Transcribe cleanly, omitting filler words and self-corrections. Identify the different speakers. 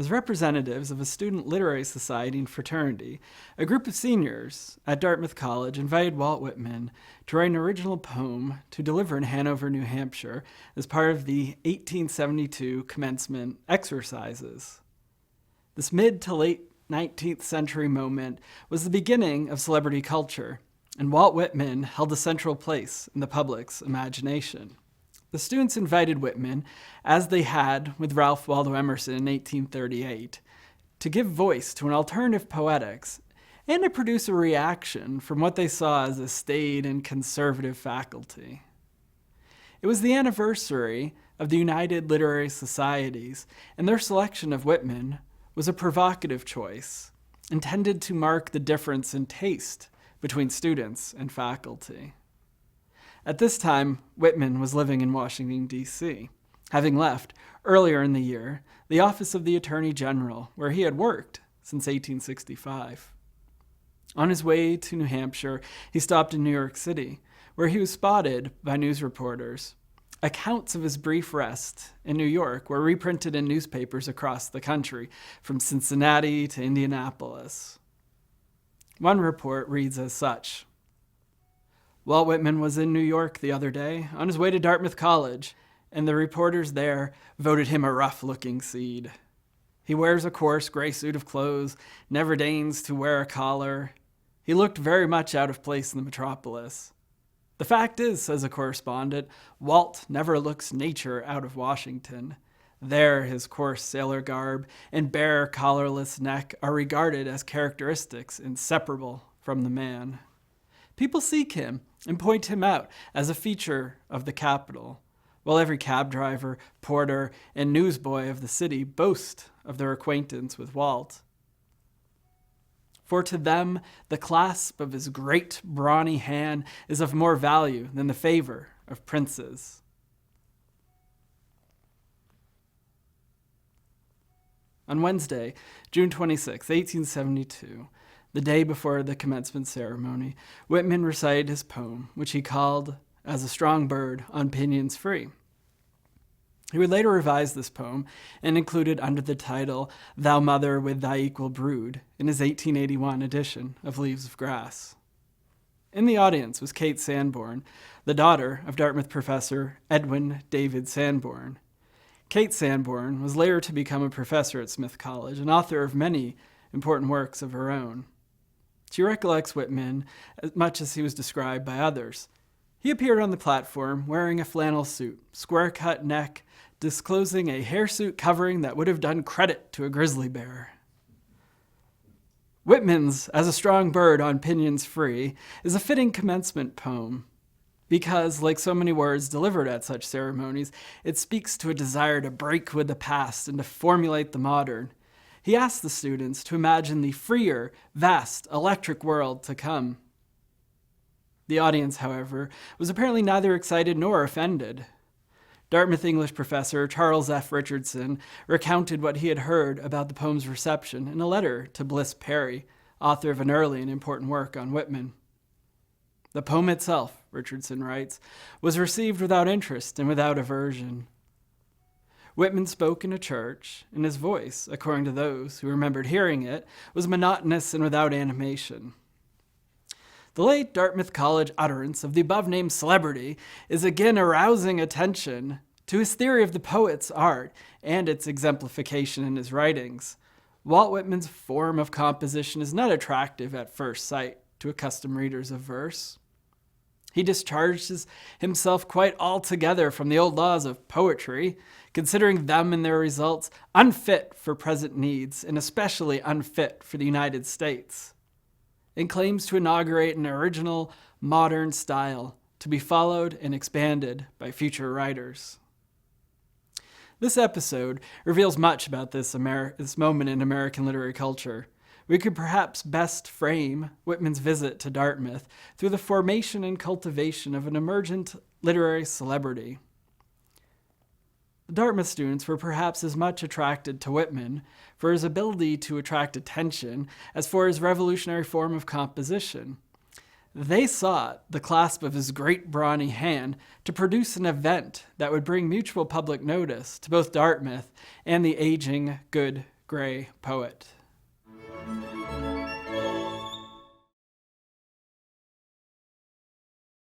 Speaker 1: As representatives of a student literary society and fraternity, a group of seniors at Dartmouth College invited Walt Whitman to write an original poem to deliver in Hanover, New Hampshire, as part of the 1872 commencement exercises. This mid to late 19th century moment was the beginning of celebrity culture, and Walt Whitman held a central place in the public's imagination. The students invited Whitman, as they had with Ralph Waldo Emerson in 1838, to give voice to an alternative poetics and to produce a reaction from what they saw as a staid and conservative faculty. It was the anniversary of the United Literary Societies, and their selection of Whitman was a provocative choice, intended to mark the difference in taste between students and faculty. At this time, Whitman was living in Washington, D.C., having left, earlier in the year, the office of the Attorney General, where he had worked since 1865. On his way to New Hampshire, he stopped in New York City, where he was spotted by news reporters. Accounts of his brief rest in New York were reprinted in newspapers across the country, from Cincinnati to Indianapolis. One report reads as such: Walt Whitman was in New York the other day on his way to Dartmouth College, and the reporters there voted him a rough-looking seed. He wears a coarse gray suit of clothes, never deigns to wear a collar. He looked very much out of place in the metropolis. The fact is, says a correspondent, Walt never looks nature out of Washington. There his coarse sailor garb and bare collarless neck are regarded as characteristics inseparable from the man. People seek him and point him out as a feature of the capital, while every cab driver, porter, and newsboy of the city boast of their acquaintance with Walt. For to them, the clasp of his great brawny hand is of more value than the favor of princes. On Wednesday, June 26, 1872, the day before the commencement ceremony, Whitman recited his poem, which he called As a Strong Bird on Pinions Free. He would later revise this poem and include it under the title Thou Mother with Thy Equal Brood in his 1881 edition of Leaves of Grass. In the audience was Kate Sanborn, the daughter of Dartmouth professor Edwin David Sanborn. Kate Sanborn was later to become a professor at Smith College and author of many important works of her own. She recollects Whitman as much as he was described by others. He appeared on the platform wearing a flannel suit, square-cut neck, disclosing a hirsute covering that would have done credit to a grizzly bear. Whitman's As a Strong Bird on Pinions Free is a fitting commencement poem because, like so many words delivered at such ceremonies, it speaks to a desire to break with the past and to formulate the modern. He asked the students to imagine the freer, vast, electric world to come. The audience, however, was apparently neither excited nor offended. Dartmouth English professor Charles F. Richardson recounted what he had heard about the poem's reception in a letter to Bliss Perry, author of an early and important work on Whitman. The poem itself, Richardson writes, was received without interest and without aversion. Whitman spoke in a church, and his voice, according to those who remembered hearing it, was monotonous and without animation. The late Dartmouth College utterance of the above-named celebrity is again arousing attention to his theory of the poet's art and its exemplification in his writings. Walt Whitman's form of composition is not attractive at first sight to accustomed readers of verse. He discharges himself quite altogether from the old laws of poetry, considering them and their results unfit for present needs and especially unfit for the United States, and claims to inaugurate an original, modern style to be followed and expanded by future writers. This episode reveals much about this moment in American literary culture. We could perhaps best frame Whitman's visit to Dartmouth through the formation and cultivation of an emergent literary celebrity. The Dartmouth students were perhaps as much attracted to Whitman for his ability to attract attention as for his revolutionary form of composition. They sought the clasp of his great brawny hand to produce an event that would bring mutual public notice to both Dartmouth and the aging, good Gray, poet.